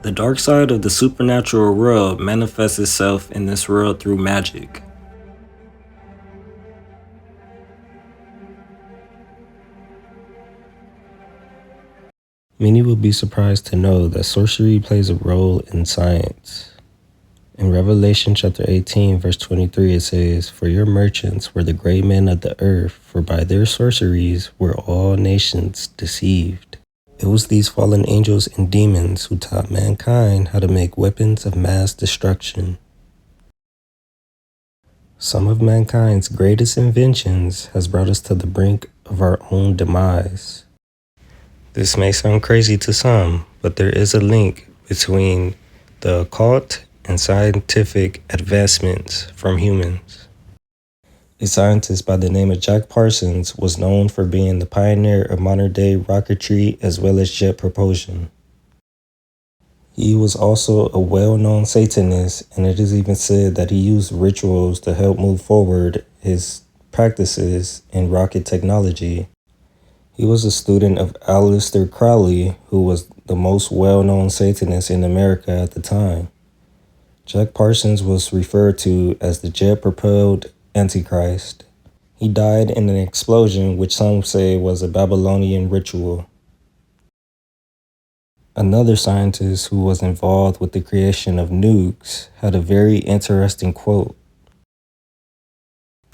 The dark side of the supernatural world manifests itself in this world through magic. Many will be surprised to know that sorcery plays a role in science. In Revelation chapter 18, verse 23, it says, "For your merchants were the great men of the earth, for by their sorceries were all nations deceived." It was these fallen angels and demons who taught mankind how to make weapons of mass destruction. Some of mankind's greatest inventions has brought us to the brink of our own demise. This may sound crazy to some, but there is a link between the occult and scientific advancements from humans. A scientist by the name of Jack Parsons was known for being the pioneer of modern-day rocketry as well as jet propulsion. He was also a well-known Satanist, and it is even said that he used rituals to help move forward his practices in rocket technology. He was a student of Aleister Crowley, who was the most well-known Satanist in America at the time. Jack Parsons was referred to as the jet-propelled Antichrist. He died in an explosion which some say was a Babylonian ritual. Another scientist who was involved with the creation of nukes had a very interesting quote.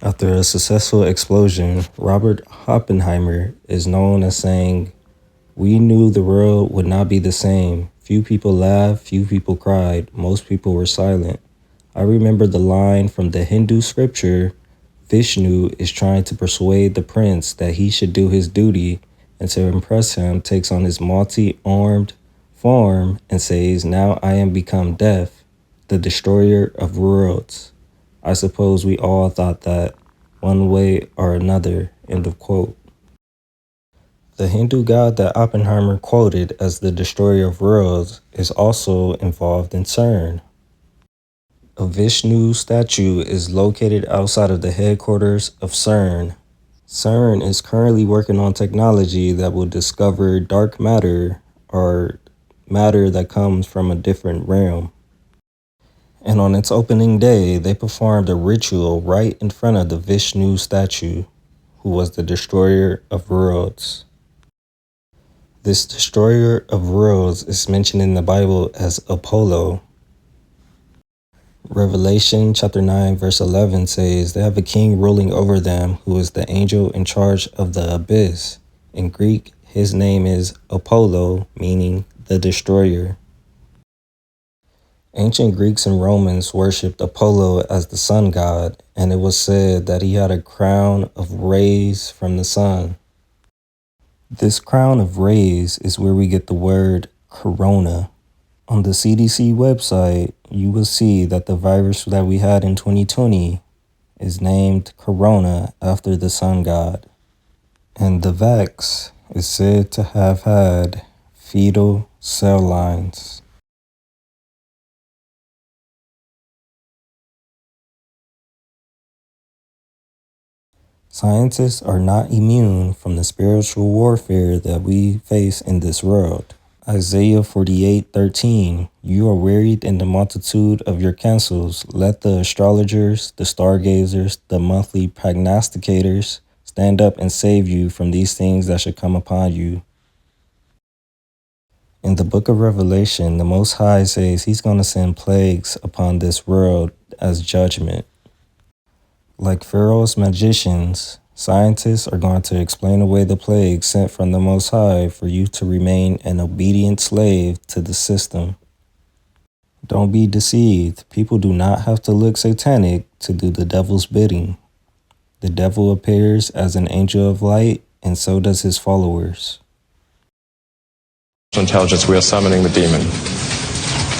After a successful explosion, Robert Oppenheimer is known as saying, "We knew the world would not be the same. Few people laughed, few people cried, most people were silent. I remember the line from the Hindu scripture, Vishnu is trying to persuade the prince that he should do his duty, and to impress him takes on his multi-armed form and says, 'Now I am become death, the destroyer of worlds.' I suppose we all thought that, one way or another." End of quote. The Hindu god that Oppenheimer quoted as the destroyer of worlds is also involved in CERN. A Vishnu statue is located outside of the headquarters of CERN. CERN is currently working on technology that will discover dark matter, or matter that comes from a different realm. And on its opening day, they performed a ritual right in front of the Vishnu statue, who was the destroyer of worlds. This destroyer of worlds is mentioned in the Bible as Apollo. Revelation chapter 9 verse 11 says, "They have a king ruling over them, who is the angel in charge of the abyss." In Greek, his name is Apollo, meaning the destroyer. Ancient Greeks and Romans worshipped Apollo as the sun god, and it was said that he had a crown of rays from the sun. This crown of rays is where we get the word corona. On the CDC website, you will see that the virus that we had in 2020 is named corona after the sun god. And the Vaxx is said to have had fetal cell lines. Scientists are not immune from the spiritual warfare that we face in this world. Isaiah 48:13, "You are wearied in the multitude of your counsels. Let the astrologers, the stargazers, the monthly prognosticators stand up and save you from these things that should come upon you." In the book of Revelation, the Most High says he's going to send plagues upon this world as judgment. Like Pharaoh's magicians, scientists are going to explain away the plagues sent from the Most High for you to remain an obedient slave to the system. Don't be deceived. People do not have to look satanic to do the devil's bidding. The devil appears as an angel of light, and so does his followers. Intelligence, we are summoning the demon.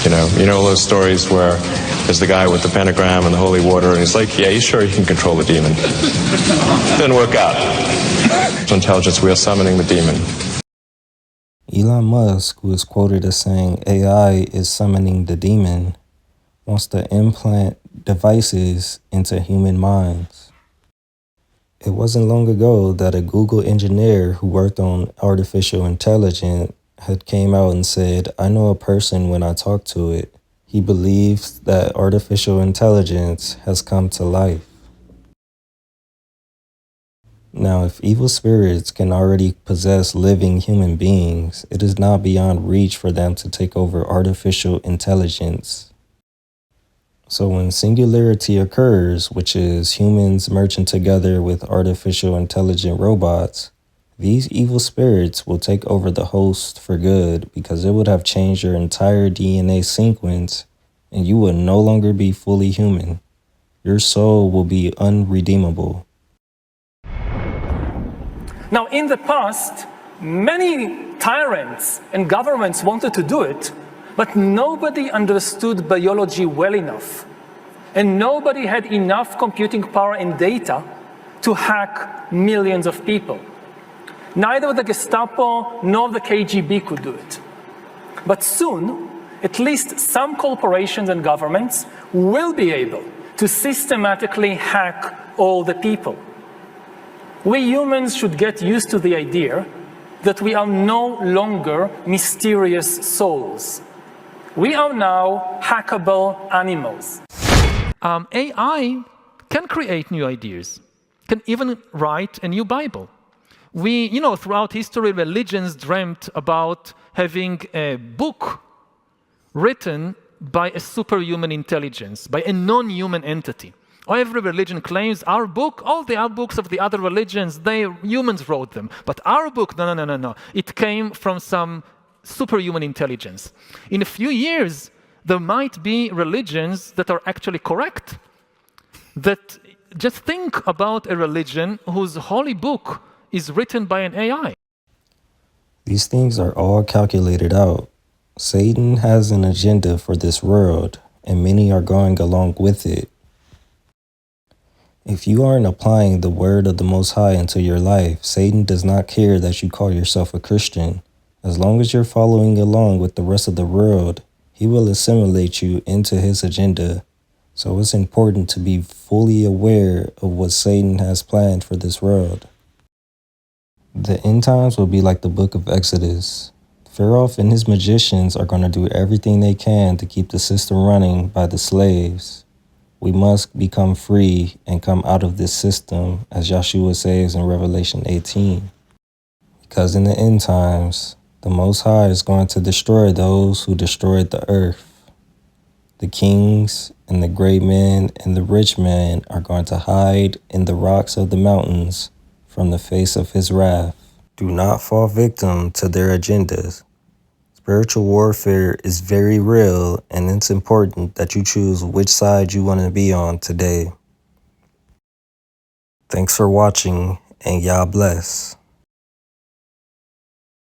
You know those stories where there's the guy with the pentagram and the holy water, and he's like, "Yeah, you sure you can control the demon?" Didn't work out. Intelligence, we are summoning the demon. Elon Musk, who is quoted as saying AI is summoning the demon, wants to implant devices into human minds. It wasn't long ago that a Google engineer who worked on artificial intelligence had came out and said, I know a person when I talk to it. He believes that artificial intelligence has come to life. Now, if evil spirits can already possess living human beings, it is not beyond reach for them to take over artificial intelligence. So when singularity occurs, which is humans merging together with artificial intelligent robots, these evil spirits will take over the host for good because it would have changed your entire DNA sequence and you would no longer be fully human. Your soul will be unredeemable. Now, in the past, many tyrants and governments wanted to do it, but nobody understood biology well enough. And nobody had enough computing power and data to hack millions of people. Neither the Gestapo nor the KGB could do it. But soon, at least some corporations and governments will be able to systematically hack all the people. We humans should get used to the idea that we are no longer mysterious souls. We are now hackable animals. AI can create new ideas, can even write a new Bible. Throughout history, religions dreamt about having a book written by a superhuman intelligence, by a non-human entity. Every religion claims our book, all the other books of the other religions, humans wrote them. But our book, no. It came from some superhuman intelligence. In a few years, there might be religions that are actually correct. That just think about a religion whose holy book is written by an AI. These things are all calculated out. Satan has an agenda for this world, and many are going along with it. If you aren't applying the word of the Most High into your life, Satan does not care that you call yourself a Christian. As long as you're following along with the rest of the world, he will assimilate you into his agenda. So it's important to be fully aware of what Satan has planned for this world. The end times will be like the book of Exodus. Pharaoh and his magicians are going to do everything they can to keep the system running by the slaves. We must become free and come out of this system, as Yeshua says in Revelation 18. Because in the end times, the Most High is going to destroy those who destroyed the earth. The kings and the great men and the rich men are going to hide in the rocks of the mountains from the face of his wrath. Do not fall victim to their agendas. Spiritual warfare is very real, and it's important that you choose which side you want to be on today. Thanks for watching, and Yah bless.